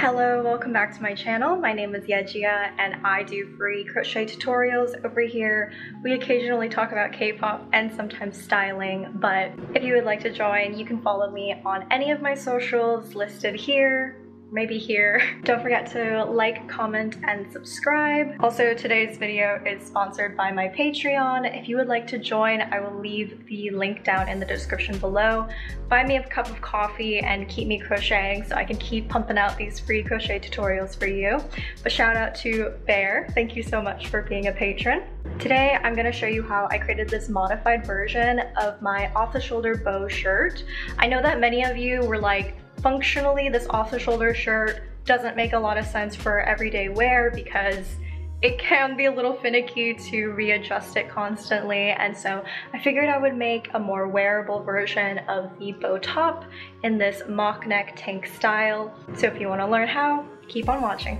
Hello, welcome back to my channel. My name is Yejia and I do free crochet tutorials over here. We occasionally talk about K-pop and sometimes styling, but if you would like to join, you can follow me on any of my socials listed here, maybe here. Don't forget to like, comment, and subscribe. Also, today's video is sponsored by my Patreon. If you would like to join, I will leave the link down in the description below. Buy me a cup of coffee and keep me crocheting so I can keep pumping out these free crochet tutorials for you. But shout out to Bear. Thank you so much for being a patron. Today, I'm gonna show you how I created this modified version of my off-the-shoulder bow shirt. I know that many of you were like, functionally, this off-the-shoulder shirt doesn't make a lot of sense for everyday wear because it can be a little finicky to readjust it constantly, and so I figured I would make a more wearable version of the bow top in this mock neck tank style. So if you want to learn how, keep on watching.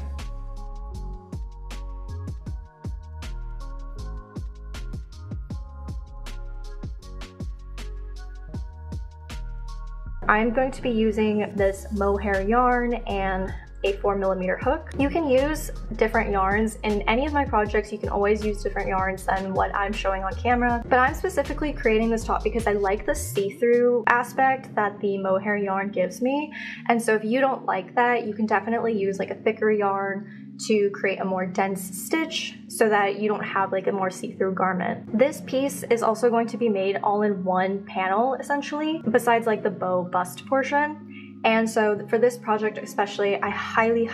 I'm going to be using this mohair yarn and a 4mm hook. You can use different yarns. In any of my projects, you can always use different yarns than what I'm showing on camera. But I'm specifically creating this top because I like the see-through aspect that the mohair yarn gives me. And so if you don't like that, you can definitely use like a thicker yarn to create a more dense stitch so that you don't have like a more see-through garment. This piece is also going to be made all in one panel essentially, besides like the bow bust portion. And so for this project especially, I highly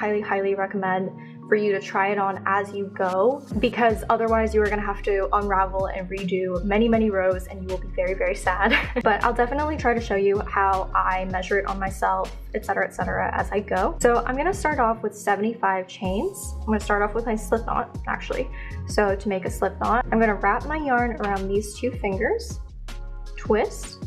recommend for you to try it on as you go, because otherwise you are gonna have to unravel and redo many rows and you will be very sad. But I'll definitely try to show you how I measure it on myself, etc, as I go. So I'm gonna start off with 75 chains. I'm gonna start off with my slip knot, actually. So to make a slip knot, I'm gonna wrap my yarn around these two fingers, twist,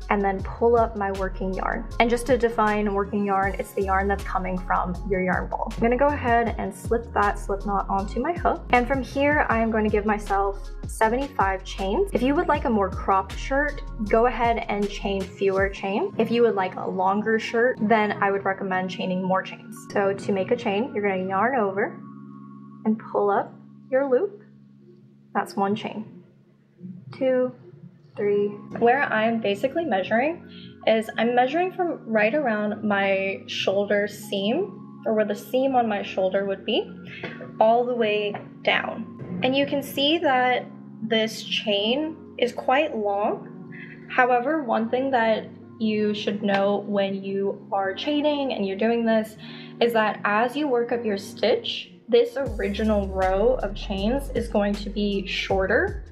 and then pull up my working yarn. And just to define working yarn, it's the yarn that's coming from your yarn ball. I'm gonna go ahead and slip that slip knot onto my hook. And from here, I am going to give myself 75 chains. If you would like a more cropped shirt, go ahead and chain fewer chains. If you would like a longer shirt, then I would recommend chaining more chains. So to make a chain, you're gonna yarn over and pull up your loop. That's one chain. 2, 3. Where I'm basically measuring is I'm measuring from right around my shoulder seam, or where the seam on my shoulder would be, all the way down. And you can see that this chain is quite long. However, one thing that you should know when you are chaining and you're doing this is that as you work up your stitch, this original row of chains is going to be shorter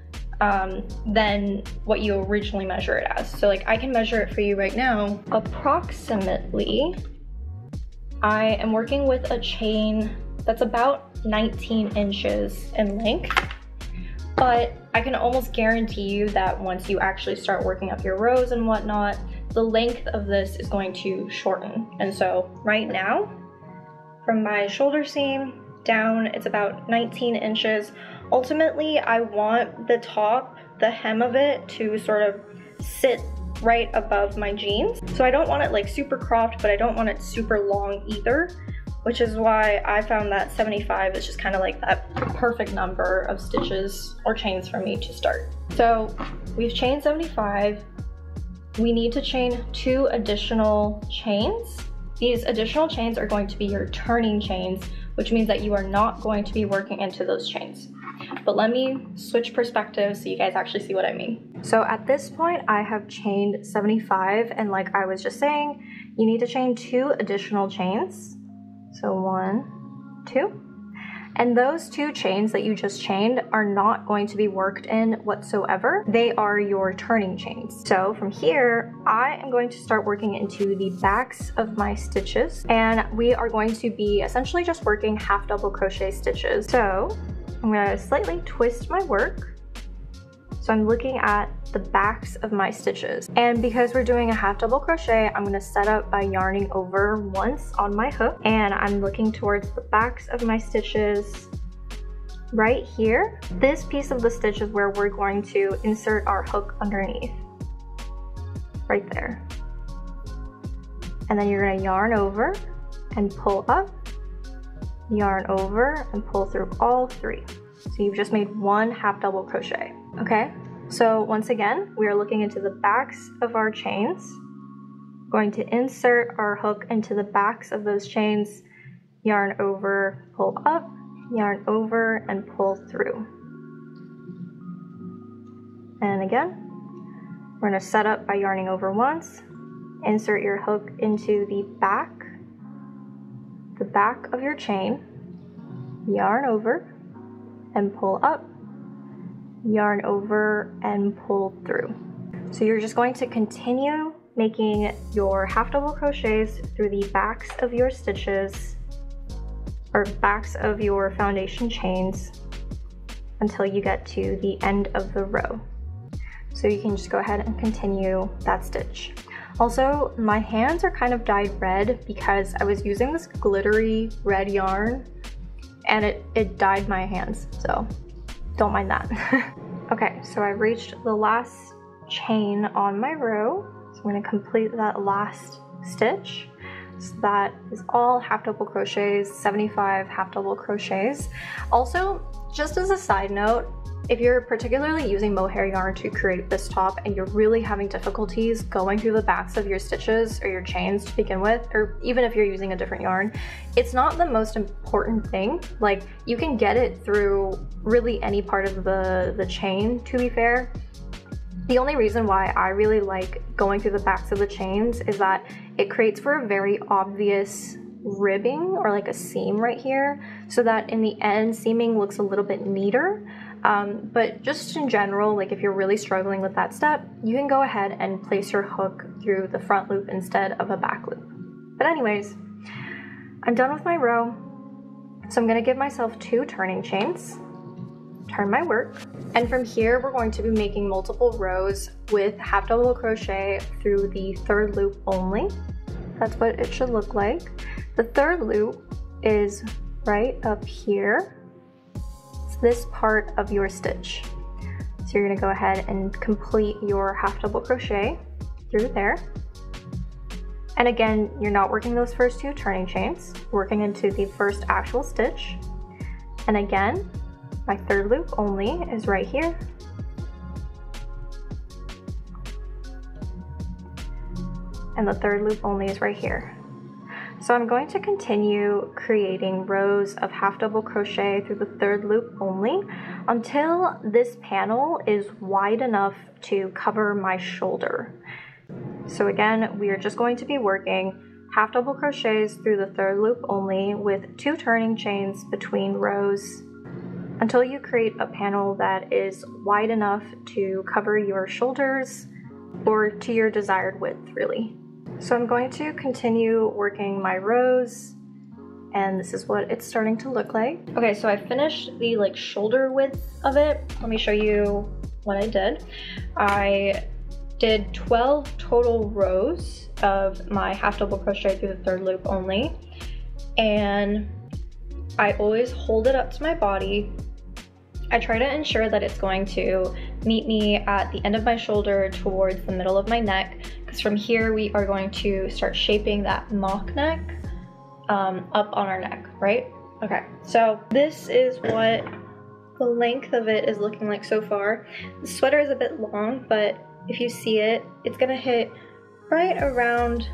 than what you originally measure it as. So like I can measure it for you right now. Approximately, I am working with a chain that's about 19 inches in length, but I can almost guarantee you that once you actually start working up your rows and whatnot, the length of this is going to shorten. And so right now, from my shoulder seam down, it's about 19 inches. Ultimately, I want the top, the hem of it, to sort of sit right above my jeans. So I don't want it like super cropped, but I don't want it super long either, which is why I found that 75 is just kind of like that perfect number of stitches or chains for me to start. So we've chained 75. We need to chain 2 additional chains. These additional chains are going to be your turning chains, which means that you are not going to be working into those chains. But let me switch perspectives so you guys actually see what I mean. So at this point, I have chained 75, and like I was just saying, you need to chain 2 additional chains. So 1, 2. And those 2 chains that you just chained are not going to be worked in whatsoever. They are your turning chains. So from here, I am going to start working into the backs of my stitches, and we are going to be essentially just working half double crochet stitches. So I'm gonna slightly twist my work. So I'm looking at the backs of my stitches. And because we're doing a half double crochet, I'm gonna set up by yarning over once on my hook, and I'm looking towards the backs of my stitches right here. This piece of the stitch is where we're going to insert our hook underneath, right there. And then you're gonna yarn over and pull up, yarn over and pull through all 3. So you've just made 1 half double crochet. Okay, so once again, we are looking into the backs of our chains. Going to insert our hook into the backs of those chains, yarn over, pull up, yarn over, and pull through. And again, we're going to set up by yarning over once, insert your hook into the back of your chain, yarn over, and pull up, yarn over, and pull through. So you're just going to continue making your half double crochets through the backs of your stitches, or backs of your foundation chains, until you get to the end of the row. So you can just go ahead and continue that stitch. Also, my hands are kind of dyed red because I was using this glittery red yarn and it dyed my hands, so don't mind that. Okay, so I've reached the last chain on my row, so I'm going to complete that last stitch. So that is all half double crochets, 75 half double crochets. Also, just as a side note, if you're particularly using mohair yarn to create this top and you're really having difficulties going through the backs of your stitches or your chains to begin with, or even if you're using a different yarn, it's not the most important thing. Like, you can get it through really any part of the chain, to be fair. The only reason why I really like going through the backs of the chains is that it creates for a very obvious ribbing or like a seam right here, so that in the end seaming looks a little bit neater. But just in general, like if you're really struggling with that step, you can go ahead and place your hook through the front loop instead of a back loop. But anyways, I'm done with my row, so I'm going to give myself 2 turning chains, turn my work, and from here we're going to be making multiple rows with half double crochet through the 3rd loop only. That's what it should look like. The 3rd loop is right up here. It's this part of your stitch. So you're going to go ahead and complete your half double crochet through there. And again, you're not working those first 2 turning chains, working into the first actual stitch. And again, my 3rd loop only is right here. And the 3rd loop only is right here. So I'm going to continue creating rows of half double crochet through the 3rd loop only until this panel is wide enough to cover my shoulder. So again, we are just going to be working half double crochets through the 3rd loop only with 2 turning chains between rows until you create a panel that is wide enough to cover your shoulders or to your desired width, really. So I'm going to continue working my rows, and this is what it's starting to look like. Okay, so I finished the like shoulder width of it. Let me show you what I did. I did 12 total rows of my half double crochet through the 3rd loop only, and I always hold it up to my body. I try to ensure that it's going to meet me at the end of my shoulder towards the middle of my neck, because from here we are going to start shaping that mock neck up on our neck, right? Okay, so this is what the length of it is looking like so far. The sweater is a bit long, but if you see it, it's gonna hit right around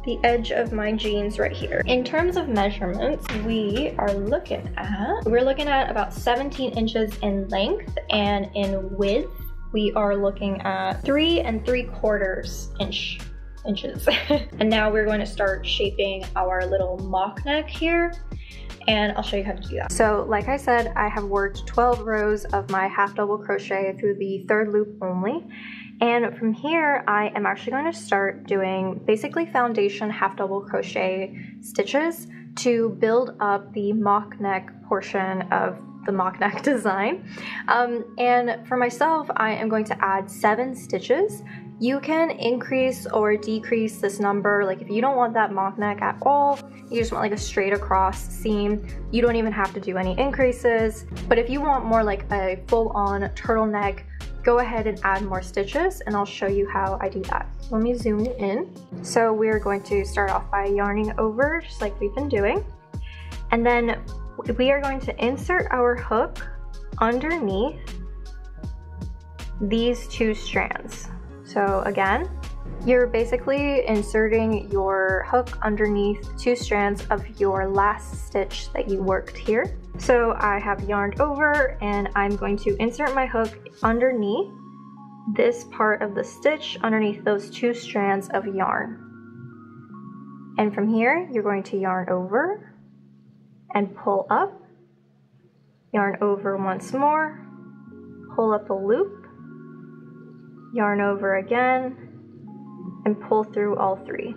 the edge of my jeans right here. In terms of measurements, we're looking at about 17 inches in length, and in width we are looking at 3 3/4 inches. And now we're going to start shaping our little mock neck here, and I'll show you how to do that. So like I said, I have worked 12 rows of my half double crochet through the 3rd loop only. And from here, I am actually going to start doing basically foundation half double crochet stitches to build up the mock neck portion of the mock neck design. And for myself, I am going to add 7 stitches. You can increase or decrease this number. Like if you don't want that mock neck at all, you just want like a straight across seam, you don't even have to do any increases. But if you want more like a full-on turtleneck go ahead and add more stitches, and I'll show you how I do that. Let me zoom in. So we're going to start off by yarning over, just like we've been doing. And then we are going to insert our hook underneath these two strands. So again, you're basically inserting your hook underneath two strands of your last stitch that you worked here. So I have yarned over and I'm going to insert my hook underneath this part of the stitch, underneath those two strands of yarn. And from here, you're going to yarn over and pull up, yarn over once more, pull up a loop, yarn over again, and pull through all three.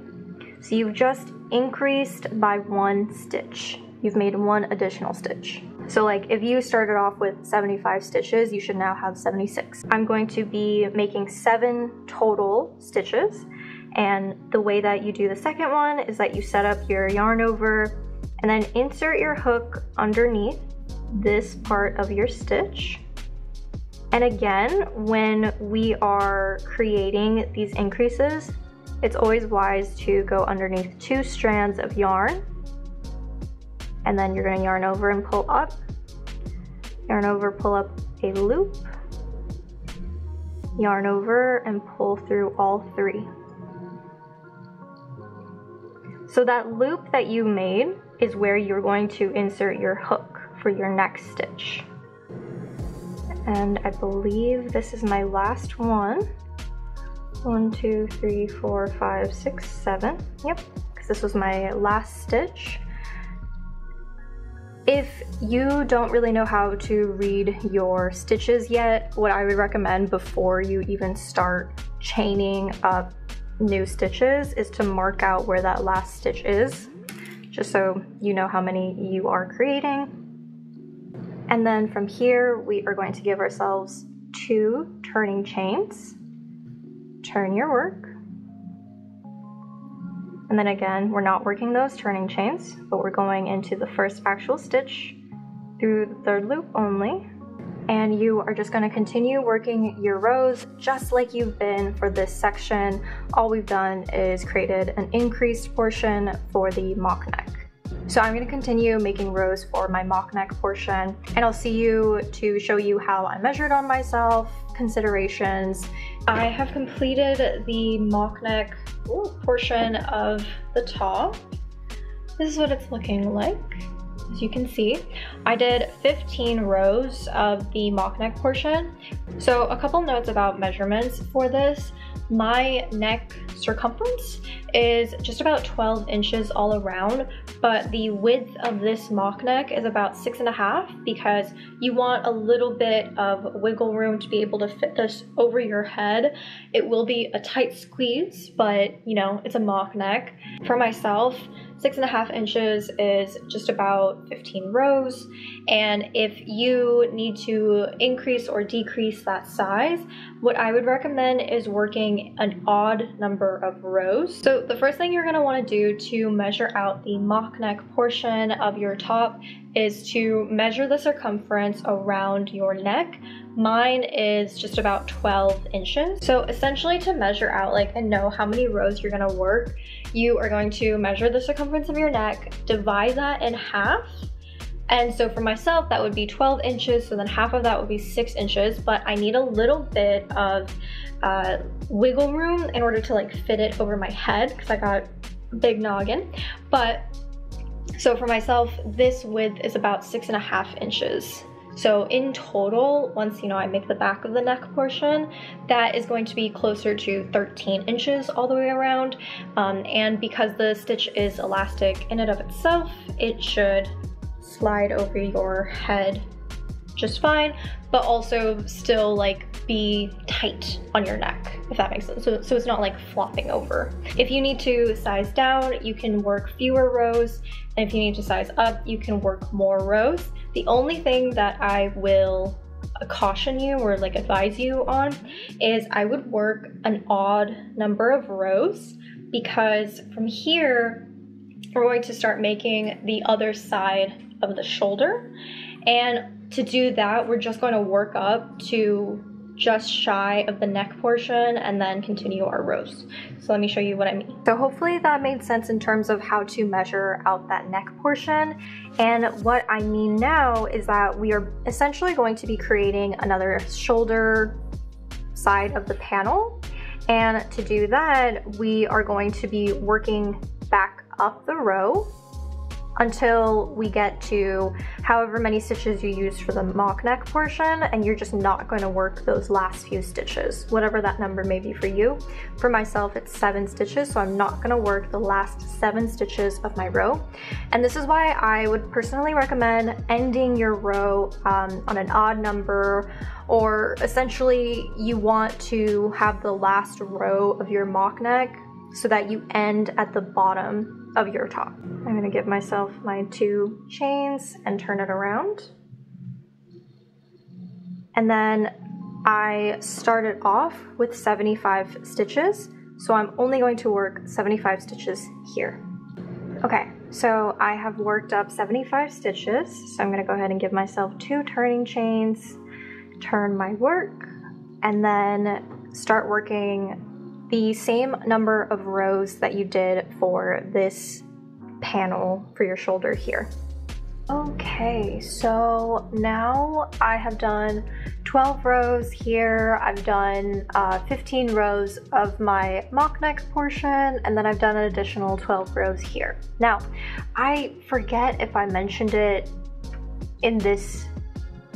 So you've just increased by one stitch. You've made one additional stitch. So like if you started off with 75 stitches, you should now have 76. I'm going to be making 7 total stitches. And the way that you do the second one is that you set up your yarn over and then insert your hook underneath this part of your stitch. And again, when we are creating these increases, it's always wise to go underneath 2 strands of yarn. And then you're gonna yarn over and pull up, yarn over, pull up a loop, yarn over and pull through all 3. So that loop that you made is where you're going to insert your hook for your next stitch. And I believe this is my last one. 1, 2, 3, 4, 5, 6, 7. Yep, because this was my last stitch. If you don't really know how to read your stitches yet, what I would recommend before you even start chaining up new stitches is to mark out where that last stitch is, just so you know how many you are creating. And then from here, we are going to give ourselves 2 turning chains. Turn your work. And then again, we're not working those turning chains, but we're going into the first actual stitch through the third loop only. And you are just going to continue working your rows just like you've been for this section. All we've done is created an increased portion for the mock neck. So I'm going to continue making rows for my mock neck portion, and I'll see you to show you how I measured on myself, considerations. I have completed the mock neck portion of the top. This is what it's looking like. As you can see, I did 15 rows of the mock neck portion. So a couple notes about measurements for this. My neck circumference is just about 12 inches all around, but the width of this mock neck is about 6.5 because you want a little bit of wiggle room to be able to fit this over your head. It will be a tight squeeze, but you know, it's a mock neck. For myself, 6.5 inches is just about 15 rows. And if you need to increase or decrease that size, what I would recommend is working an odd number of rows. So the first thing you're going to want to do to measure out the mock neck portion of your top is to measure the circumference around your neck. Mine is just about 12 inches. So essentially, to measure out and know how many rows you're gonna work, you are going to measure the circumference of your neck, divide that in half. And so for myself, that would be 12 inches. So then half of that would be 6 inches, but I need a little bit of wiggle room in order to fit it over my head because I got a big noggin. But so for myself, this width is about 6.5 inches. So in total, once I make the back of the neck portion, that is going to be closer to 13 inches all the way around. And because the stitch is elastic in and of itself, it should slide over your head just fine, but also still be tight on your neck, if that makes sense. So it's not flopping over. If you need to size down, you can work fewer rows. And if you need to size up, you can work more rows. The only thing that I will caution you or advise you on is I would work an odd number of rows, because from here, we're going to start making the other side of the shoulder. And to do that, we're just going to work up to just shy of the neck portion and then continue our rows. So let me show you what I mean. So hopefully that made sense in terms of how to measure out that neck portion. And what I mean now is that we are essentially going to be creating another shoulder side of the panel. And to do that, we are going to be working back up the row until we get to however many stitches you use for the mock neck portion, and you're just not going to work those last few stitches, whatever that number may be for you. For myself, it's 7 stitches, so I'm not going to work the last 7 stitches of my row. And this is why I would personally recommend ending your row on an odd number, or essentially you want to have the last row of your mock neck so that you end at the bottom of your top. I'm going to give myself my 2 chains and turn it around. And then I started off with 75 stitches, so I'm only going to work 75 stitches here. Okay, so I have worked up 75 stitches, so I'm going to go ahead and give myself 2 turning chains, turn my work, and then start working the same number of rows that you did for this panel for your shoulder here. Okay, so now I have done 12 rows here. I've done 15 rows of my mock neck portion, and then I've done an additional 12 rows here. Now, I forget if I mentioned it in this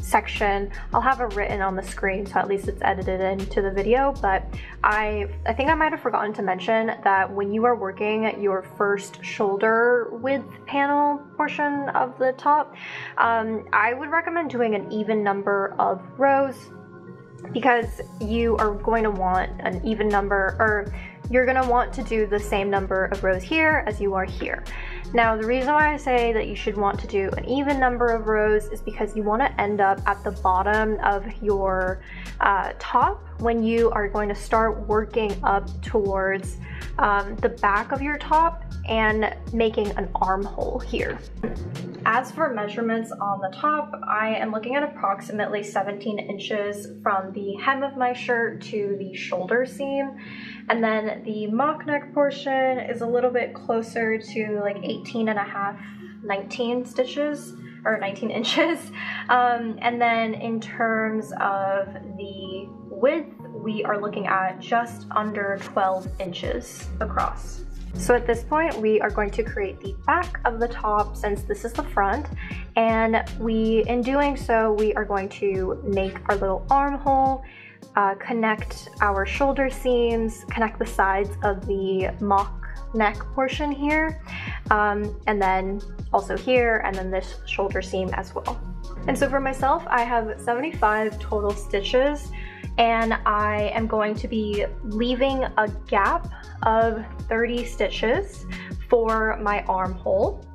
section. I'll have it written on the screen, so at least it's edited into the video, but I think I might have forgotten to mention that when you are working your first shoulder width panel portion of the top, I would recommend doing an even number of rows, because you are going to want an even number, or you're going to want to do the same number of rows here as you are here. Now, the reason why I say that you should want to do an even number of rows is because you want to end up at the bottom of your top when you are going to start working up towards the back of your top and making an armhole here. As for measurements on the top, I am looking at approximately 17 inches from the hem of my shirt to the shoulder seam. And then the mock neck portion is a little bit closer to like 18.5, 19 stitches, or 19 inches. And then in terms of the width, we are looking at just under 12 inches across. So at this point, we are going to create the back of the top since this is the front, and in doing so, we are going to make our little armhole, connect our shoulder seams, connect the sides of the mock neck portion here, and then also here, and then this shoulder seam as well. And so for myself, I have 75 total stitches, and I am going to be leaving a gap of 30 stitches for my armhole.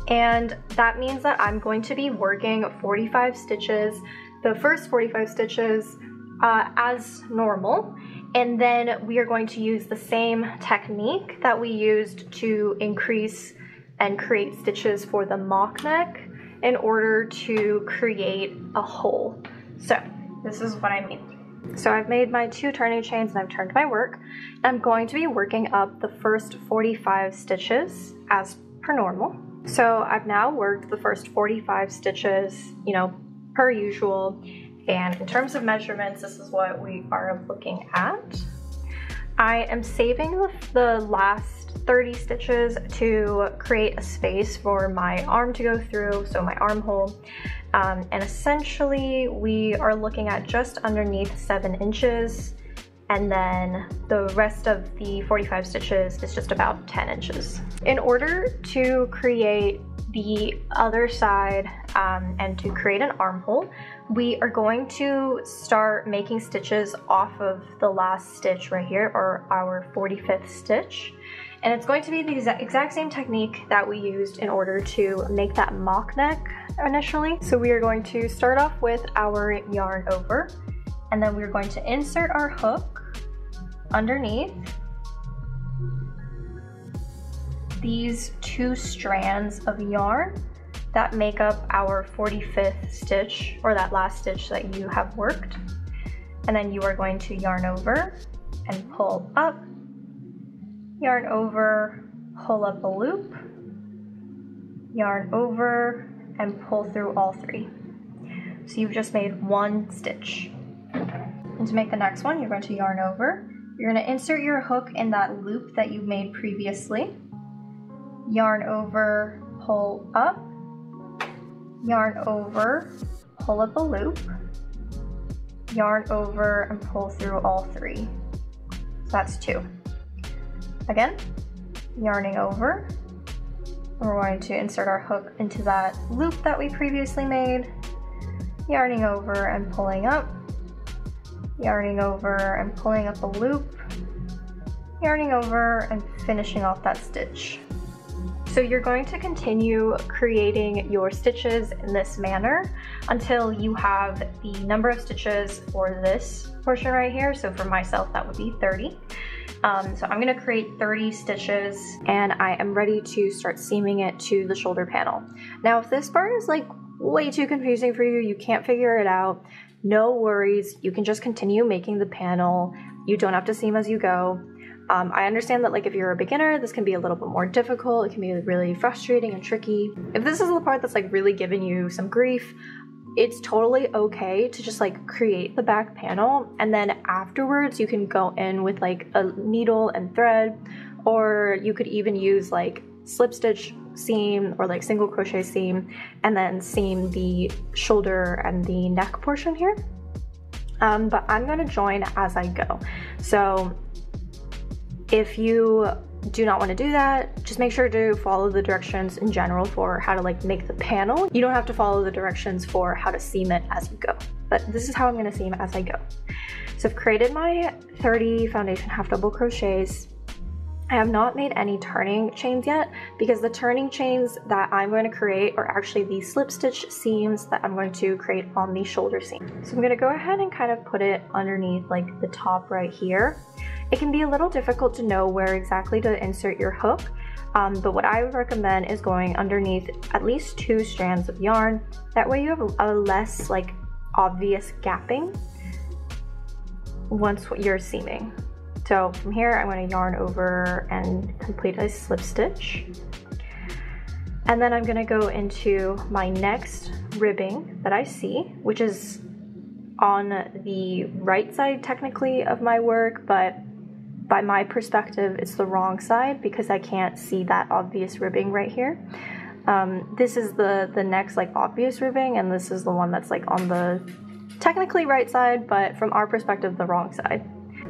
And that means that I'm going to be working 45 stitches, the first 45 stitches as normal, and then we are going to use the same technique that we used to increase and create stitches for the mock neck in order to create a hole. So this is what I mean. So I've made my 2 turning chains and I've turned my work. I'm going to be working up the first 45 stitches as per normal. So I've now worked the first 45 stitches, you know, per usual. And in terms of measurements, this is what we are looking at. I am saving the last 30 stitches to create a space for my arm to go through, so my armhole. And essentially we are looking at just underneath 7 inches, and then the rest of the 45 stitches is just about 10 inches. In order to create the other side and to create an armhole, we are going to start making stitches off of the last stitch right here, or our 45th stitch. And it's going to be the exact same technique that we used in order to make that mock neck initially. So we are going to start off with our yarn over, and then we're going to insert our hook underneath these 2 strands of yarn that make up our 45th stitch, or that last stitch that you have worked. and then you are going to yarn over and pull up, yarn over, pull up a loop, yarn over, and pull through all 3. So you've just made 1 stitch. And to make the next one, you're going to yarn over. You're going to insert your hook in that loop that you made previously. Yarn over, pull up, yarn over, pull up a loop, yarn over, and pull through all 3. So that's 2. Again, yarning over. We're going to insert our hook into that loop that we previously made, yarning over and pulling up, yarning over and pulling up a loop, yarning over and finishing off that stitch. So you're going to continue creating your stitches in this manner until you have the number of stitches for this portion right here. So for myself, that would be 30. So I'm gonna create 30 stitches and I am ready to start seaming it to the shoulder panel. Now, if this part is like way too confusing for you, you can't figure it out, no worries. You can just continue making the panel. You don't have to seam as you go. I understand that like if you're a beginner, this can be a little bit more difficult. It can be really frustrating and tricky. If this is the part that's like really giving you some grief, it's totally okay to just like create the back panel, and then afterwards you can go in with like a needle and thread, or you could even use like slip stitch seam or like single crochet seam and then seam the shoulder and the neck portion here. But I'm gonna join as I go. So if you do not want to do that, just make sure to follow the directions in general for how to like make the panel. You don't have to follow the directions for how to seam it as you go, but this is how I'm going to seam as I go. So I've created my 30 foundation half double crochets. I have not made any turning chains yet because the turning chains that I'm going to create are actually the slip stitch seams that I'm going to create on the shoulder seam. So I'm going to go ahead and kind of put it underneath like the top right here. It can be a little difficult to know where exactly to insert your hook, but what I would recommend is going underneath at least 2 strands of yarn. That way you have a less like obvious gapping once you're seaming. So from here, I'm going to yarn over and complete a slip stitch. And then I'm going to go into my next ribbing that I see, which is on the right side technically of my work, but by my perspective, it's the wrong side because I can't see that obvious ribbing right here. This is the next like obvious ribbing, and this is the one that's like on the technically right side, but from our perspective, the wrong side.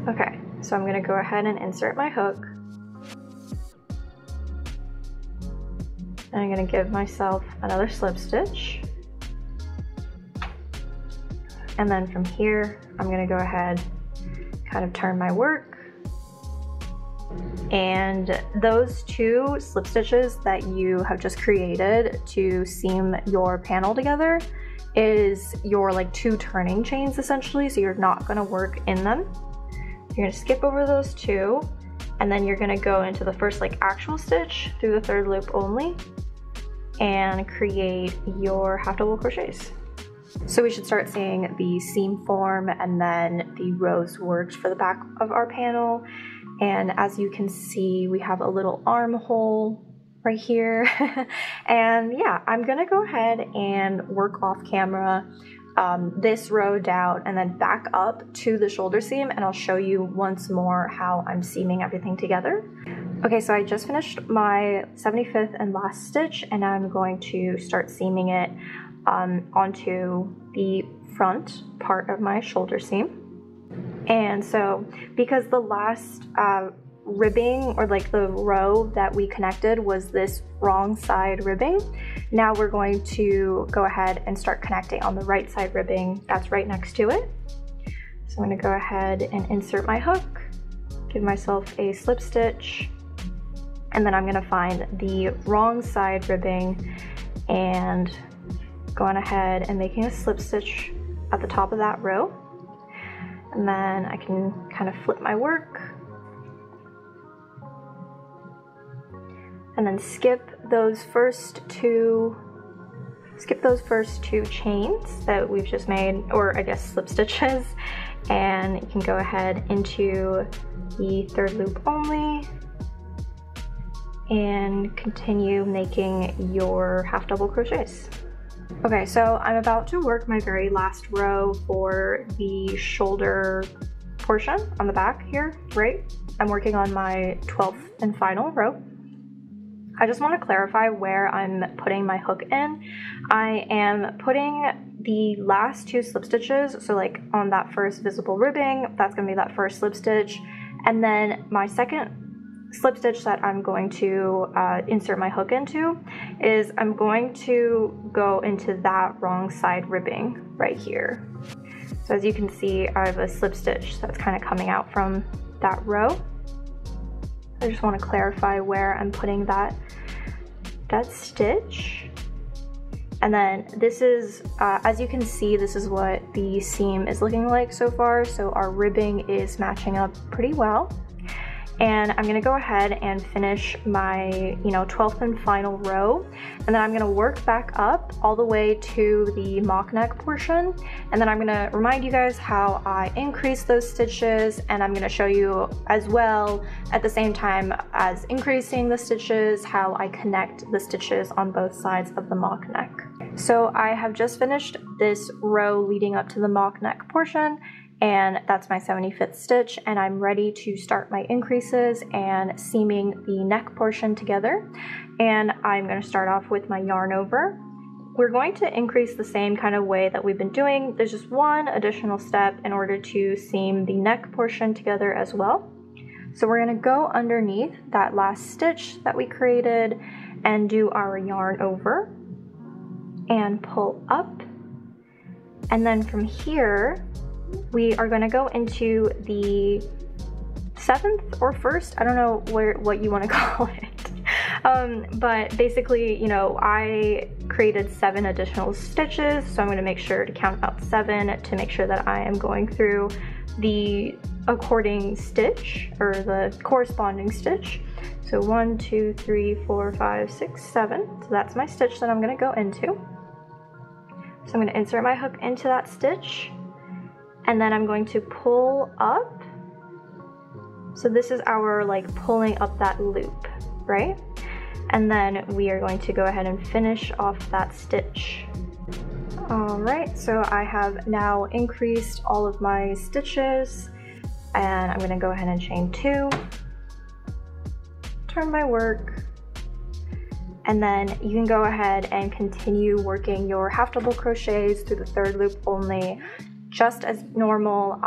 Okay, so I'm gonna go ahead and insert my hook. And I'm gonna give myself another slip stitch. And then from here, I'm gonna go ahead, kind of turn my work. And those 2 slip stitches that you have just created to seam your panel together is your like 2 turning chains essentially, so you're not going to work in them. You're going to skip over those 2, and then you're going to go into the first like actual stitch through the 3rd loop only and create your half double crochets. So we should start seeing the seam form and then the rows worked for the back of our panel. And as you can see, we have a little armhole right here. And yeah, I'm gonna go ahead and work off camera this row down and then back up to the shoulder seam, and I'll show you once more how I'm seaming everything together. Okay, so I just finished my 75th and last stitch, and I'm going to start seaming it onto the front part of my shoulder seam. And so because the last ribbing, or like the row that we connected, was this wrong side ribbing, now we're going to go ahead and start connecting on the right side ribbing that's right next to it. So I'm going to go ahead and insert my hook, give myself a slip stitch, and then I'm going to find the wrong side ribbing and going ahead and making a slip stitch at the top of that row. And then I can kind of flip my work and then skip those first two chains that we've just made, or I guess slip stitches, and you can go ahead into the third loop only and continue making your half double crochets. Okay, so I'm about to work my very last row for the shoulder portion on the back here, right? I'm working on my 12th and final row. I just want to clarify where I'm putting my hook in. I am putting the last 2 slip stitches, so like on that first visible ribbing, that's going to be that first slip stitch, and then my second slip stitch that I'm going to insert my hook into is I'm going to go into that wrong side ribbing right here. So as you can see, I have a slip stitch that's kind of coming out from that row. I just want to clarify where I'm putting that stitch. And then this is, as you can see, this is what the seam is looking like so far. So our ribbing is matching up pretty well. And I'm gonna go ahead and finish my 12th and final row, and then I'm gonna work back up all the way to the mock neck portion, and then I'm gonna remind you guys how I increase those stitches, and I'm gonna show you as well at the same time as increasing the stitches how I connect the stitches on both sides of the mock neck. So I have just finished this row leading up to the mock neck portion, and that's my 75th stitch, and I'm ready to start my increases and seaming the neck portion together. And I'm going to start off with my yarn over. We're going to increase the same kind of way that we've been doing. There's just one additional step in order to seam the neck portion together as well. So we're going to go underneath that last stitch that we created and do our yarn over and pull up, and then from here we are going to go into the 7th or 1st, I don't know what you want to call it, but basically, I created 7 additional stitches, so I'm going to make sure to count out 7 to make sure that I am going through the according stitch or the corresponding stitch. So 1, 2, 3, 4, 5, 6, 7. So that's my stitch that I'm going to go into. So I'm going to insert my hook into that stitch, and then I'm going to pull up. So this is our pulling up that loop, right? And then we are going to go ahead and finish off that stitch. All right, so I have now increased all of my stitches, and I'm going to go ahead and chain 2, turn my work, and then you can go ahead and continue working your half double crochets through the 3rd loop only, just as normal.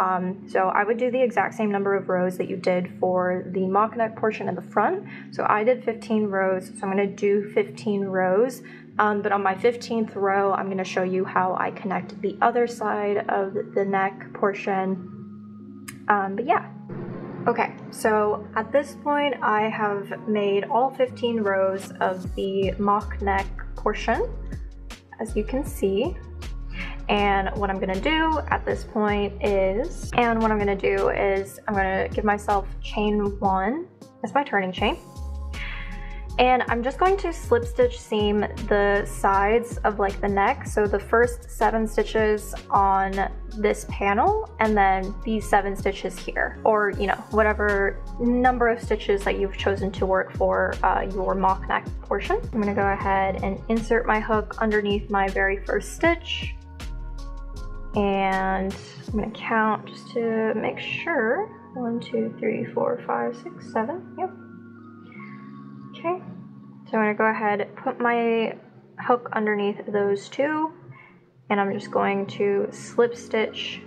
So I would do the exact same number of rows that you did for the mock neck portion in the front. So I did 15 rows, so I'm going to do 15 rows, but on my 15th row I'm going to show you how I connect the other side of the neck portion. But yeah. Okay, so at this point I have made all 15 rows of the mock neck portion, as you can see. And what I'm gonna do at this point is, I'm gonna give myself chain 1 as my turning chain. And I'm just going to slip stitch seam the sides of the neck. So the first 7 stitches on this panel, and then these 7 stitches here, or whatever number of stitches that you've chosen to work for your mock neck portion. I'm gonna go ahead and insert my hook underneath my very first stitch. And I'm going to count just to make sure. 1, 2, 3, 4, 5, 6, 7. Yep. Okay. So I'm going to go ahead and put my hook underneath those 2. And I'm just going to slip stitch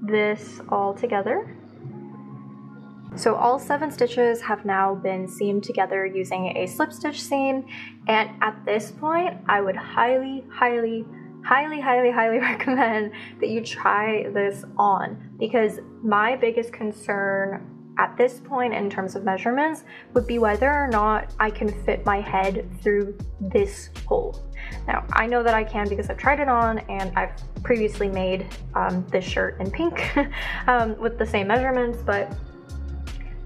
this all together. So all 7 stitches have now been seamed together using a slip stitch seam. And at this point, I would highly recommend that you try this on, because my biggest concern at this point in terms of measurements would be whether or not I can fit my head through this hole. Now, I know that I can because I've tried it on, and I've previously made this shirt in pink with the same measurements, but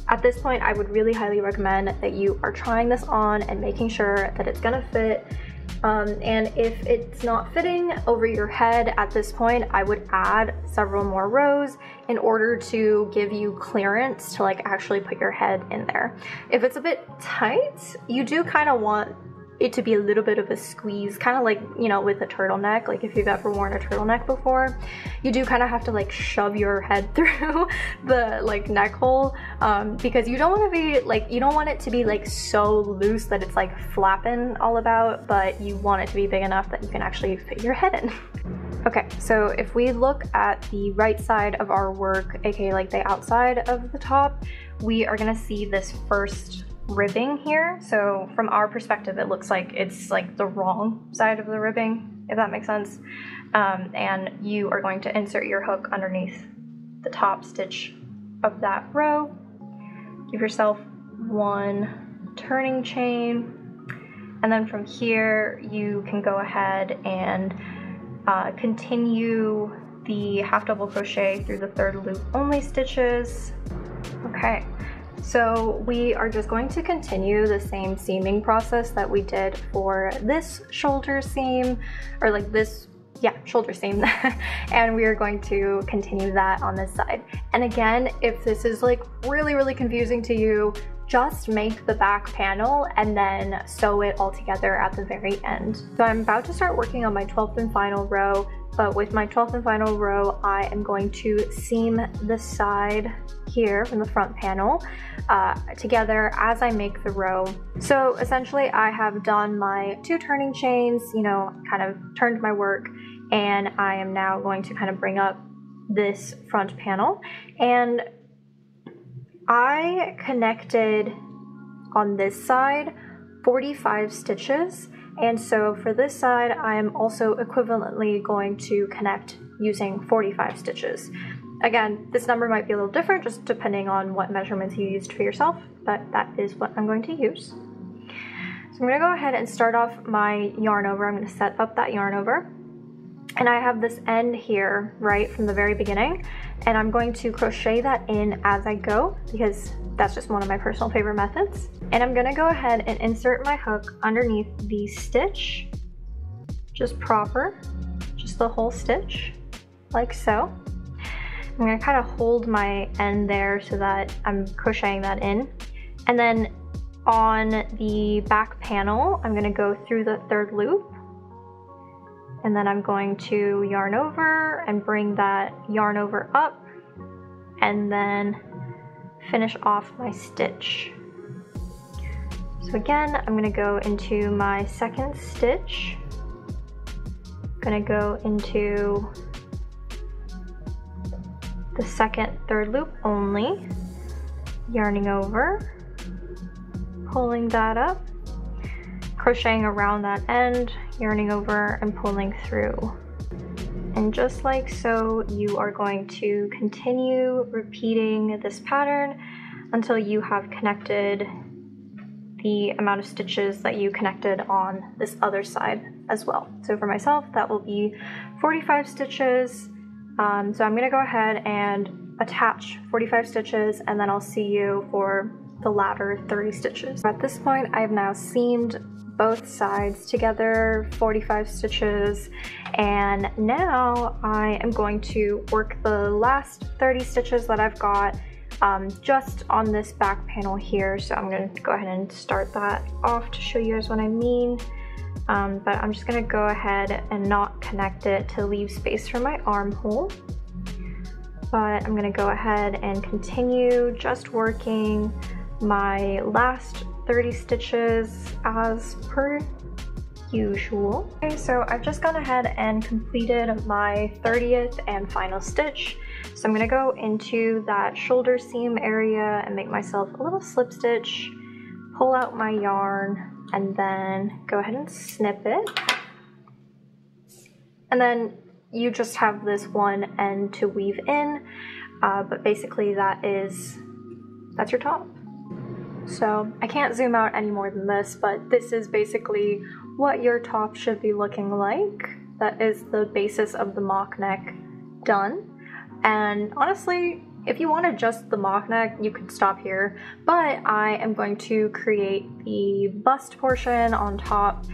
at this point I would really highly recommend that you are trying this on and making sure that it's gonna fit. And if it's not fitting over your head at this point, I would add several more rows in order to give you clearance to like actually put your head in there. If it's a bit tight, you do kind of want it to be a little bit of a squeeze, kind of like, you know, with a turtleneck. Like if you've ever worn a turtleneck before, you do kind of have to like shove your head through the like neck hole, because you don't want to be like, you don't want it to be like so loose that it's like flapping all about, but you want it to be big enough that you can actually fit your head in. Okay, so if we look at the right side of our work, aka like the outside of the top, we are gonna see this first ribbing here. So from our perspective, it looks like it's like the wrong side of the ribbing, if that makes sense. And you are going to insert your hook underneath the top stitch of that row. Give yourself one turning chain, and then from here you can go ahead and continue the half double crochet through the third loop only stitches. Okay. So we are just going to continue the same seaming process that we did for this shoulder seam, or like this, yeah, shoulder seam. And we are going to continue that on this side. And again, if this is like really confusing to you, just make the back panel and then sew it all together at the very end. So I'm about to start working on my 12th and final row, but with my 12th and final row, I am going to seam the side here from the front panel together as I make the row. So essentially I have done my 2 turning chains, you know, kind of turned my work, and I am now going to kind of bring up this front panel, and I connected on this side 45 stitches, and so for this side I am also equivalently going to connect using 45 stitches. Again, this number might be a little different just depending on what measurements you used for yourself, but that is what I'm going to use. So I'm going to go ahead and start off my yarn over. I'm going to set up that yarn over. And I have this end here, right, from the very beginning, and I'm going to crochet that in as I go because that's just one of my personal favorite methods. And I'm going to go ahead and insert my hook underneath the stitch, just proper, just the whole stitch, like so. I'm going to kind of hold my end there so that I'm crocheting that in. And then on the back panel, I'm going to go through the third loop. And then I'm going to yarn over and bring that yarn over up and then finish off my stitch. So again, I'm going to go into my second stitch. I'm going to go into the second third loop only, yarning over, pulling that up, crocheting around that end, yarning over and pulling through. And just like so, you are going to continue repeating this pattern until you have connected the amount of stitches that you connected on this other side as well. So for myself, that will be 45 stitches. So I'm going to go ahead and attach 45 stitches, and then I'll see you for the latter 30 stitches. At this point, I have now seamed both sides together, 45 stitches, and now I am going to work the last 30 stitches that I've got just on this back panel here. So I'm going to go ahead and start that off to show you guys what I mean. But I'm just going to go ahead and not connect it to leave space for my armhole. But I'm going to go ahead and continue just working my last 30 stitches as per usual. Okay, so I've just gone ahead and completed my 30th and final stitch. So I'm going to go into that shoulder seam area and make myself a little slip stitch, pull out my yarn, and then go ahead and snip it. And then you just have this one end to weave in, but basically that's your top. So I can't zoom out any more than this, but this is basically what your top should be looking like. That is the basis of the mock neck done. And honestly, if you wanted just the mock neck, you could stop here, but I am going to create the bust portion on top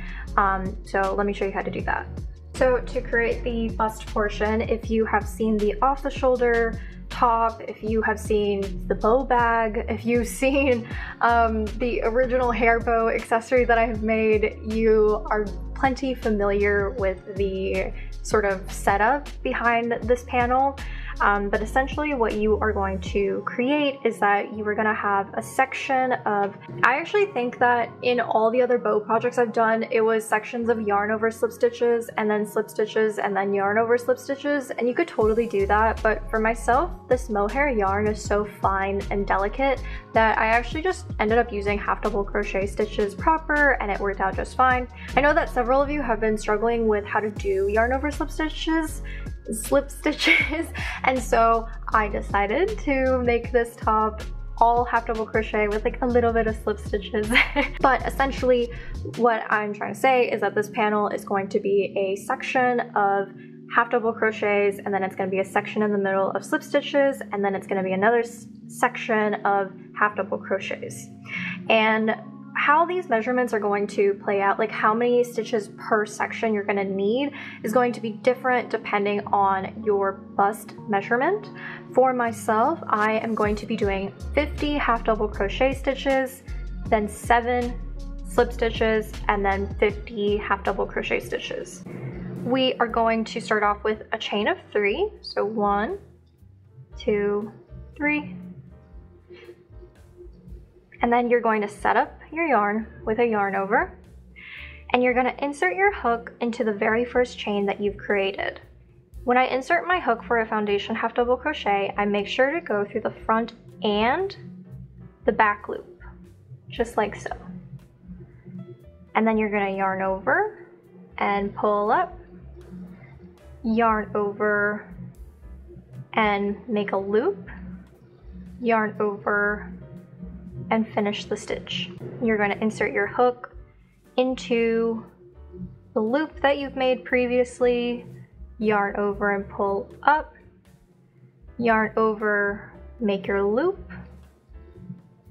So let me show you how to do that. So to create the bust portion, if you have seen the off the shoulder top, if you have seen the bow bag, if you've seen the original hair bow accessory that I have made, you are plenty familiar with the sort of setup behind this panel. But essentially what you are going to create is that you are going to have a section of, I actually think that in all the other bow projects I've done, it was sections of yarn over slip stitches and then slip stitches and then yarn over slip stitches, and you could totally do that. But for myself, this mohair yarn is so fine and delicate that I actually just ended up using half double crochet stitches proper, and it worked out just fine. I know that several of you have been struggling with how to do yarn over slip stitches, and so I decided to make this top all half double crochet with like a little bit of slip stitches. But essentially what I'm trying to say is that this panel is going to be a section of half double crochets, and then it's going to be a section in the middle of slip stitches, and then it's going to be another section of half double crochets. And how these measurements are going to play out, like how many stitches per section you're going to need, is going to be different depending on your bust measurement. For myself, I am going to be doing 50 half double crochet stitches, then 7 slip stitches, and then 50 half double crochet stitches. We are going to start off with a chain of 3, so 1, 2, 3. And then you're going to set up your yarn with a yarn over, and you're going to insert your hook into the very first chain that you've created. When I insert my hook for a foundation half double crochet, I make sure to go through the front and the back loop, just like so. And then you're going to yarn over and pull up, yarn over and make a loop, yarn over and finish the stitch. You're going to insert your hook into the loop that you've made previously, yarn over and pull up, yarn over, make your loop,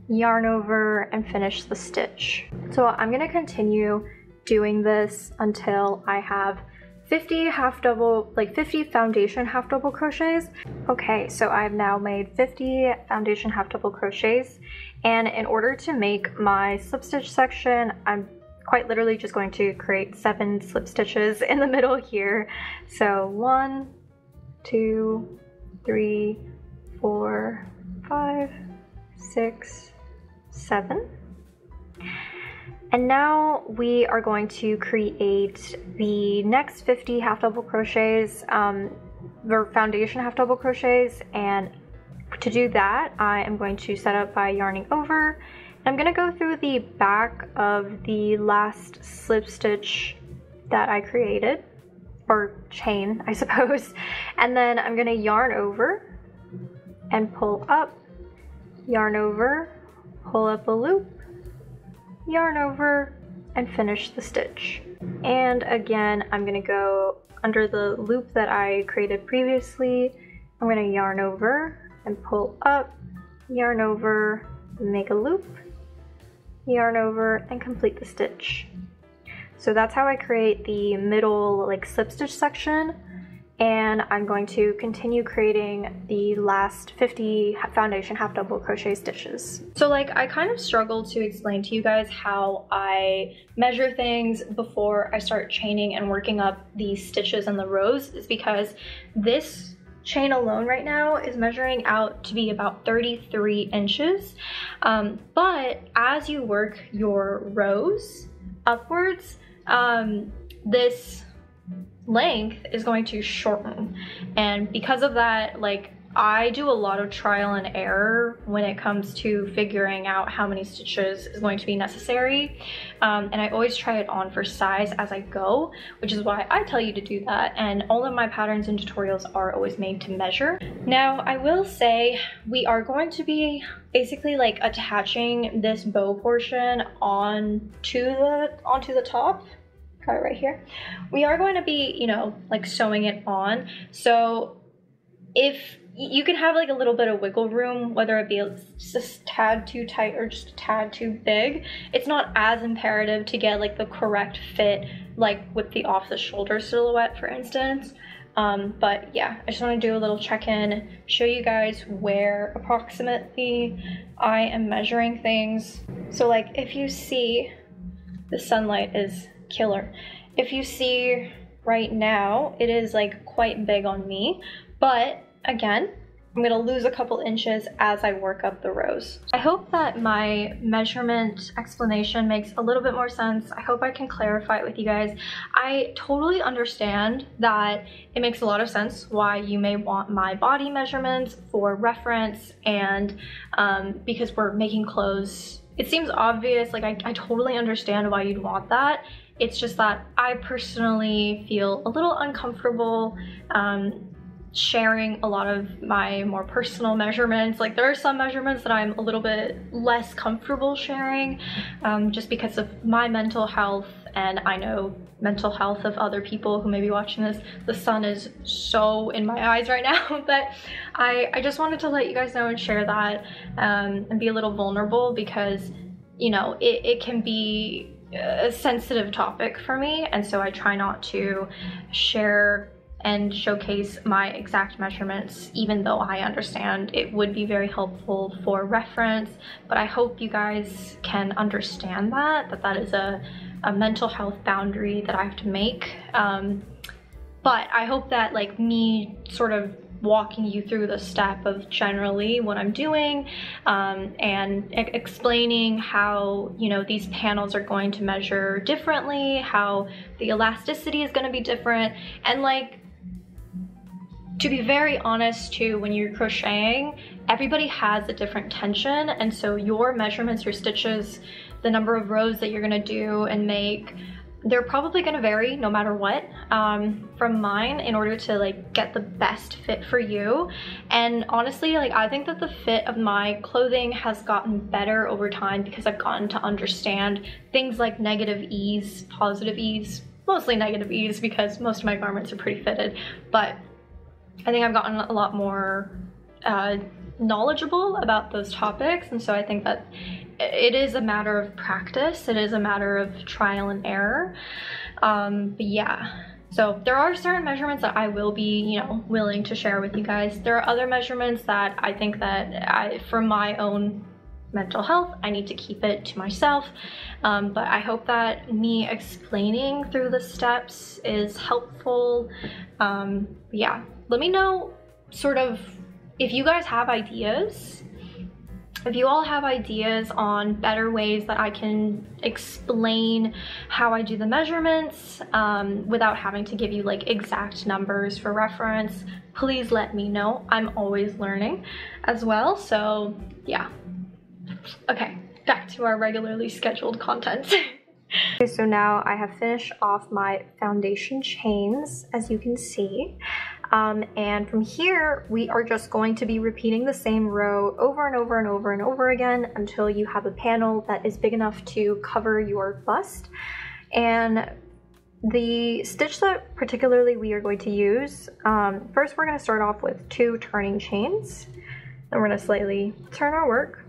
yarn over and finish the stitch. So I'm going to continue doing this until I have 50 foundation half double crochets. Okay, so I've now made 50 foundation half double crochets, and in order to make my slip stitch section, I'm quite literally just going to create 7 slip stitches in the middle here. So 1, 2, 3, 4, 5, 6, 7. And now we are going to create the next 50 half double crochets, the foundation half double crochets, and to do that I am going to set up by yarning over. I'm going to go through the back of the last slip stitch that I created, or chain I suppose, and then I'm going to yarn over and pull up, yarn over, pull up a loop, yarn over and finish the stitch. And again, I'm going to go under the loop that I created previously. I'm going to yarn over and pull up, yarn over, make a loop, yarn over and complete the stitch. So that's how I create the middle like slip stitch section, and I'm going to continue creating the last 50 foundation half double crochet stitches. So like I kind of struggle to explain to you guys how I measure things before I start chaining and working up these stitches and the rows, is because this chain alone right now is measuring out to be about 33 inches. But as you work your rows upwards, this length is going to shorten, and because of that, like I do a lot of trial and error when it comes to figuring out how many stitches is going to be necessary, and I always try it on for size as I go, which is why I tell you to do that, and all of my patterns and tutorials are always made to measure. Now I will say we are going to be basically like attaching this bow portion onto the top. Got it right here. We are going to be, you know, like sewing it on. So if you can have like a little bit of wiggle room, whether it be just a tad too tight or just a tad too big. It's not as imperative to get like the correct fit, like with the off the shoulder silhouette, for instance. But yeah, I just want to do a little check-in, show you guys where approximately I am measuring things. So like if you see, the sunlight is killer. If you see right now, it is like quite big on me, but again, I'm gonna lose a couple inches as I work up the rows. I hope that my measurement explanation makes a little bit more sense. I hope I can clarify it with you guys. I totally understand that it makes a lot of sense why you may want my body measurements for reference, and because we're making clothes, it seems obvious. Like I totally understand why you'd want that. It's just that I personally feel a little uncomfortable sharing a lot of my more personal measurements. Like there are some measurements that I'm a little bit less comfortable sharing just because of my mental health, and I know mental health of other people who may be watching this. The sun is so in my eyes right now, but I just wanted to let you guys know and share that and be a little vulnerable, because you know it can be a sensitive topic for me, and so I try not to share and showcase my exact measurements, even though I understand it would be very helpful for reference. But I hope you guys can understand that is a mental health boundary that I have to make. But I hope that like me sort of walking you through the step of generally what I'm doing and explaining how, you know, these panels are going to measure differently, how the elasticity is going to be different, and like, to be very honest too, when you're crocheting, everybody has a different tension, and so your measurements, your stitches, the number of rows that you're gonna do and make, they're probably gonna vary no matter what from mine, in order to like get the best fit for you. And honestly, like I think that the fit of my clothing has gotten better over time because I've gotten to understand things like negative ease, positive ease, mostly negative ease because most of my garments are pretty fitted, but I think I've gotten a lot more knowledgeable about those topics, and so I think that it is a matter of practice, it is a matter of trial and error. But yeah, so there are certain measurements that I will be, you know, willing to share with you guys. There are other measurements that I think that for my own mental health, I need to keep it to myself. But I hope that me explaining through the steps is helpful. Yeah, let me know sort of if you guys have ideas, if you all have ideas on better ways that I can explain how I do the measurements without having to give you like exact numbers for reference, please let me know. I'm always learning as well, so yeah. Okay, back to our regularly scheduled content. Okay, so now I have finished off my foundation chains, as you can see. And from here, we are just going to be repeating the same row over and over and over and over again until you have a panel that is big enough to cover your bust. And the stitch that particularly we are going to use, first we're going to start off with 2 turning chains. Then we're going to slightly turn our work.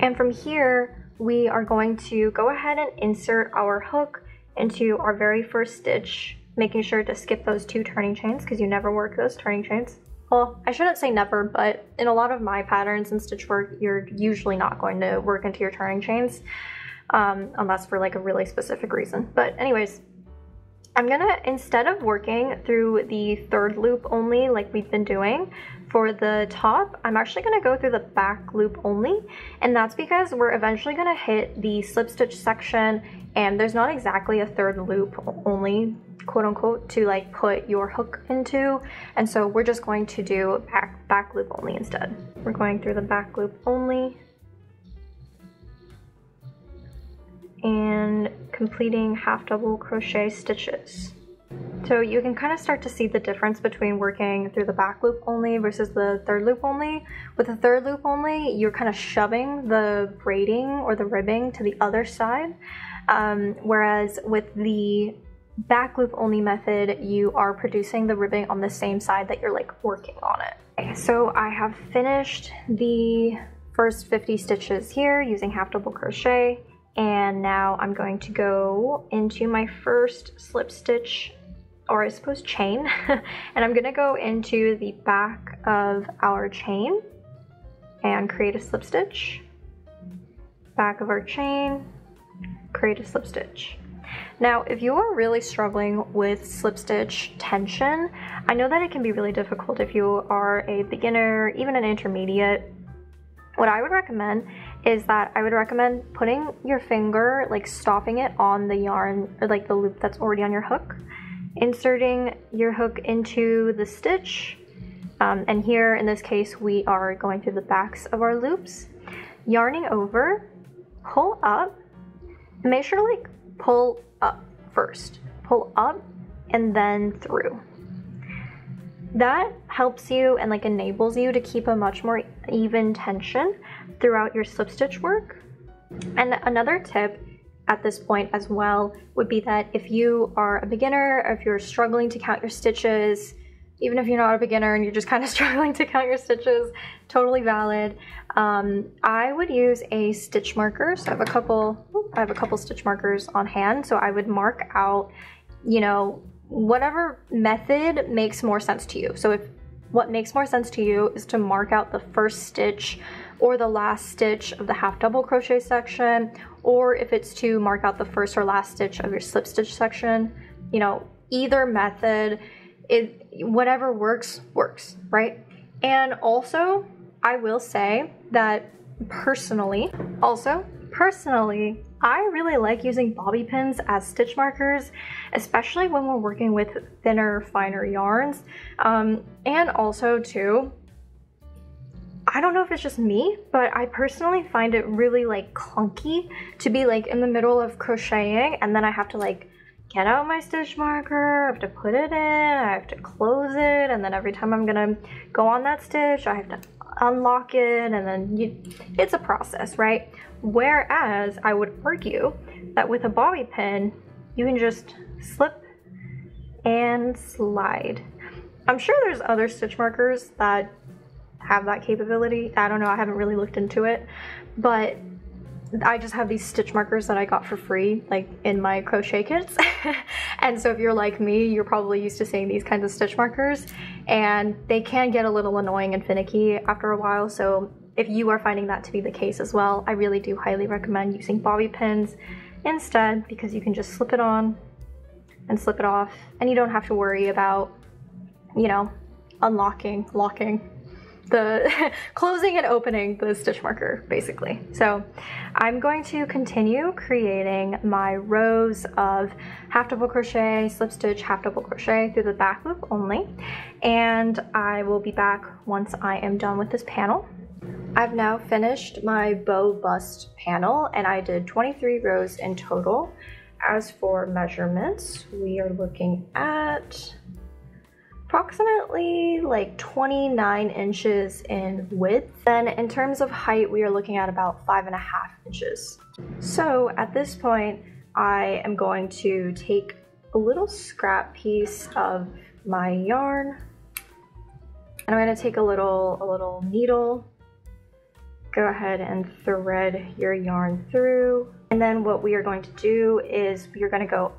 And from here, we are going to go ahead and insert our hook into our very first stitch, making sure to skip those 2 turning chains because you never work those turning chains. Well, I shouldn't say never, but in a lot of my patterns and stitch work, you're usually not going to work into your turning chains unless for like a really specific reason. But anyways, I'm gonna, instead of working through the 3rd loop only like we've been doing for the top, I'm actually gonna go through the back loop only, and that's because we're eventually gonna hit the slip stitch section, and there's not exactly a 3rd loop only, quote unquote, to like put your hook into, and so we're just going to do back loop only instead. We're going through the back loop only and completing half double crochet stitches. So you can kind of start to see the difference between working through the back loop only versus the 3rd loop only. With the 3rd loop only, you're kind of shoving the braiding or the ribbing to the other side, whereas with the back loop only method, you are producing the ribbing on the same side that you're like working on it. Okay, so I have finished the first 50 stitches here using half double crochet, and now I'm going to go into my first slip stitch, or I suppose chain, and I'm gonna go into the back of our chain and create a slip stitch. Back of our chain, create a slip stitch. Now, if you are really struggling with slip stitch tension, I know that it can be really difficult if you are a beginner, even an intermediate. What I would recommend is that I would recommend putting your finger, like stopping it on the yarn, or like the loop that's already on your hook, inserting your hook into the stitch, and here in this case we are going through the backs of our loops, yarning over, pull up, and make sure to like pull up first. Pull up and then through. That helps you and like enables you to keep a much more even tension throughout your slip stitch work. And another tip at this point as well would be that if you are a beginner, or if you're struggling to count your stitches, even if you're not a beginner and you're just kind of struggling to count your stitches, totally valid. I would use a stitch marker. So I have a couple stitch markers on hand. So I would mark out, you know, whatever method makes more sense to you. So if what makes more sense to you is to mark out the first stitch or the last stitch of the half double crochet section, or if it's to mark out the first or last stitch of your slip stitch section, you know, either method, whatever works, right? And also, I will say that personally, I really like using bobby pins as stitch markers, especially when we're working with thinner, finer yarns. And also too, I don't know if it's just me, but I personally find it really like clunky to be like in the middle of crocheting and then I have to like get out my stitch marker, I have to put it in, I have to close it, and then every time I'm gonna go on that stitch, I have to unlock it, and then it's a process, right? Whereas I would argue that with a bobby pin, you can just slip and slide. I'm sure there's other stitch markers that have that capability. I don't know, I haven't really looked into it, but I just have these stitch markers that I got for free, like in my crochet kits. And so if you're like me, you're probably used to seeing these kinds of stitch markers, and they can get a little annoying and finicky after a while. So if you are finding that to be the case as well, I really do highly recommend using bobby pins instead, because you can just slip it on and slip it off, and you don't have to worry about, you know, unlocking, locking, the closing and opening the stitch marker, basically. So I'm going to continue creating my rows of half double crochet, slip stitch, half double crochet through the back loop only, and I will be back once I am done with this panel. I've now finished my bow bust panel, and I did 23 rows in total. As for measurements, we are looking at approximately like 29 inches in width. Then in terms of height, we are looking at about 5.5 inches. So at this point, I am going to take a little scrap piece of my yarn, and I'm going to take a little needle. Go ahead and thread your yarn through. And then what we are going to do is we are going to go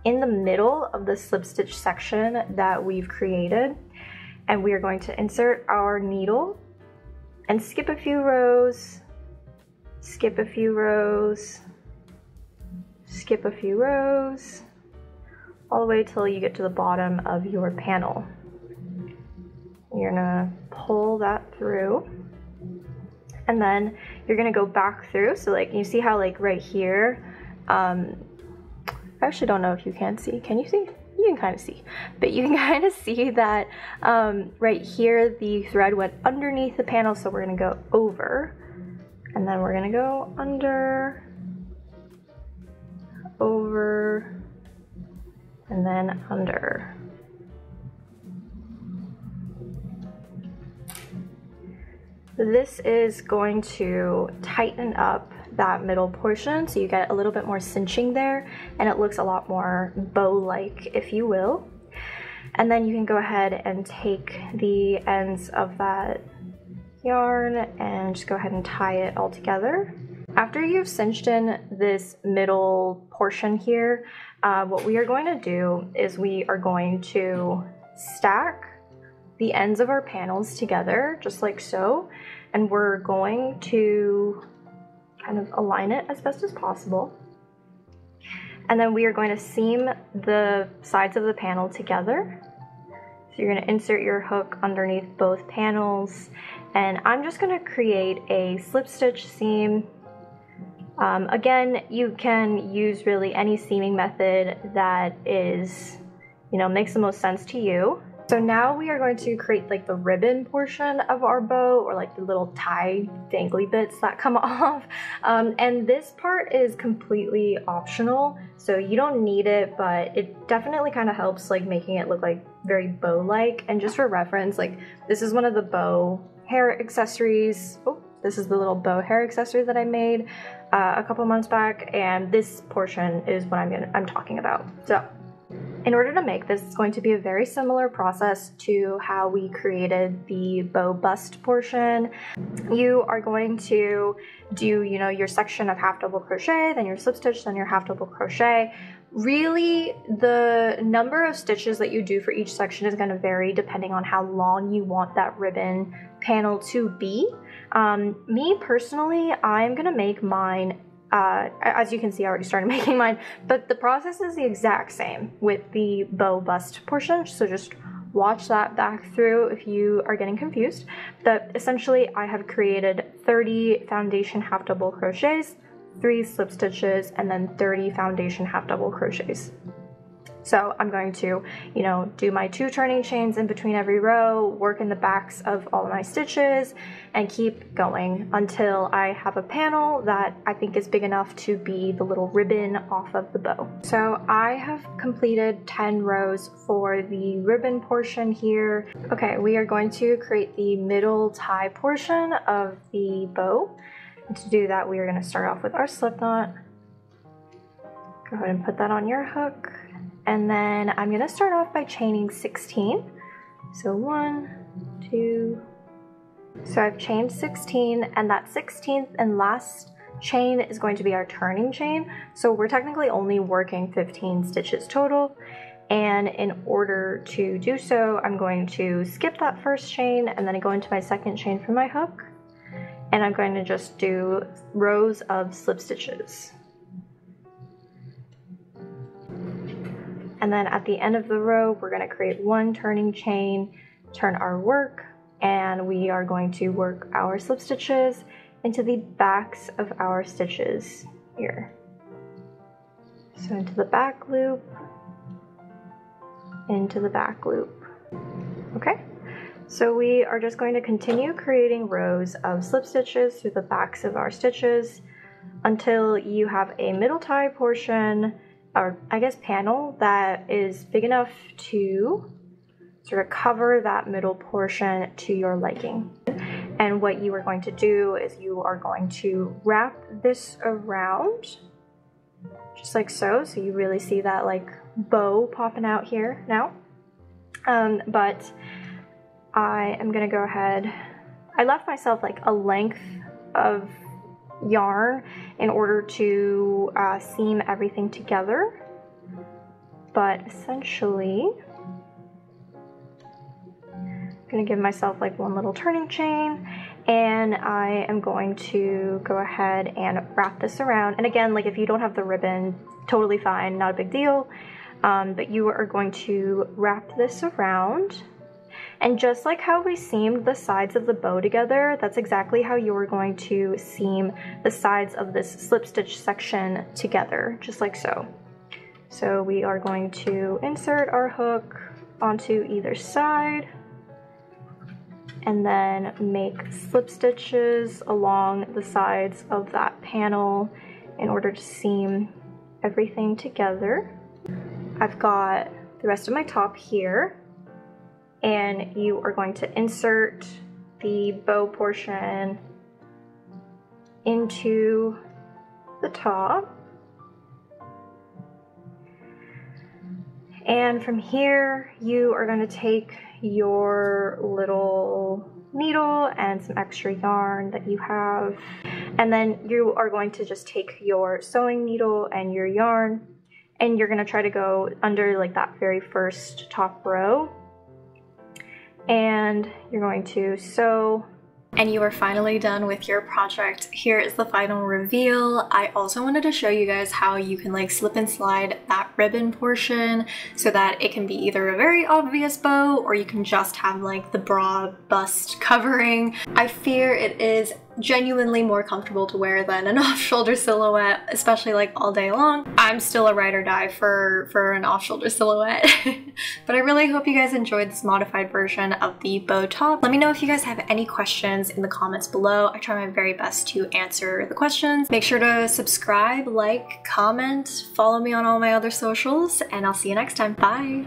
in the middle of the slip stitch section that we've created, and we are going to insert our needle and skip a few rows, skip a few rows, skip a few rows, all the way till you get to the bottom of your panel. You're gonna pull that through, and then you're gonna go back through. So like you see how like right here, I actually don't know if you can see. Can you see? You can kind of see. But you can kind of see that right here the thread went underneath the panel, so we're going to go over, and then we're going to go under, over, and then under. This is going to tighten up that middle portion, so you get a little bit more cinching there, and it looks a lot more bow-like, if you will. And then you can go ahead and take the ends of that yarn and just go ahead and tie it all together. After you've cinched in this middle portion here, what we are going to do is we are going to stack the ends of our panels together, just like so, and we're going to kind of align it as best as possible. And then we are going to seam the sides of the panel together. So you're going to insert your hook underneath both panels, and I'm just going to create a slip stitch seam. Again, you can use really any seaming method that is, makes the most sense to you. So now we are going to create like the ribbon portion of our bow, or like the little tie dangly bits that come off. And this part is completely optional, so you don't need it, but it definitely kind of helps like making it look like very bow-like. And just for reference, like this is one of the bow hair accessories. Oh, this is the little bow hair accessory that I made a couple months back, and this portion is what I'm talking about. So in order to make this, it's going to be a very similar process to how we created the bow bust portion. You are going to do, your section of half double crochet, then your slip stitch, then your half double crochet. Really, the number of stitches that you do for each section is going to vary depending on how long you want that ribbon panel to be. Me personally, I'm going to make mine, as you can see, I already started making mine, but the process is the exact same with the bow bust portion, so just watch that back through if you are getting confused. But essentially, I have created 30 foundation half double crochets, 3 slip stitches, and then 30 foundation half double crochets. So I'm going to, do my 2 turning chains in between every row, work in the backs of all of my stitches, and keep going until I have a panel that I think is big enough to be the little ribbon off of the bow. So I have completed 10 rows for the ribbon portion here. Okay, we are going to create the middle tie portion of the bow. And to do that, we are going to start off with our slip knot. Go ahead and put that on your hook. And then I'm going to start off by chaining 16. So 1, 2. So I've chained 16, and that 16th and last chain is going to be our turning chain. So we're technically only working 15 stitches total. And in order to do so, I'm going to skip that first chain and then I go into my second chain from my hook. And I'm going to just do rows of slip stitches. And then at the end of the row, we're going to create 1 turning chain, turn our work, and we are going to work our slip stitches into the backs of our stitches here. So into the back loop, into the back loop. Okay, so we are just going to continue creating rows of slip stitches through the backs of our stitches until you have a middle tie portion, or I guess panel, that is big enough to sort of cover that middle portion to your liking. And what you are going to do is you are going to wrap this around just like so. So you really see that like bow popping out here now. But I am gonna go ahead, I left myself like a length of yarn in order to seam everything together, but essentially I'm gonna give myself like 1 little turning chain, and I am going to go ahead and wrap this around. And again, like if you don't have the ribbon, totally fine, not a big deal, but you are going to wrap this around. And just like how we seamed the sides of the bow together, that's exactly how you're going to seam the sides of this slip stitch section together, just like so. So we are going to insert our hook onto either side and then make slip stitches along the sides of that panel in order to seam everything together. I've got the rest of my top here, and you are going to insert the bow portion into the top. And from here, you are going to take your little needle and some extra yarn that you have, and then you are going to just take your sewing needle and your yarn, and you're going to try to go under like that very first top row, and you're going to sew. And you are finally done with your project. Here is the final reveal. I also wanted to show you guys how you can like slip and slide that ribbon portion so that it can be either a very obvious bow or you can just have like the broad bust covering. I fear it is genuinely more comfortable to wear than an off-shoulder silhouette, especially like all day long. I'm still a ride or die for an off-shoulder silhouette. But I really hope you guys enjoyed this modified version of the bow top. Let me know if you guys have any questions in the comments below. I try my very best to answer the questions. Make sure to subscribe, like, comment, follow me on all my other socials, and I'll see you next time. Bye!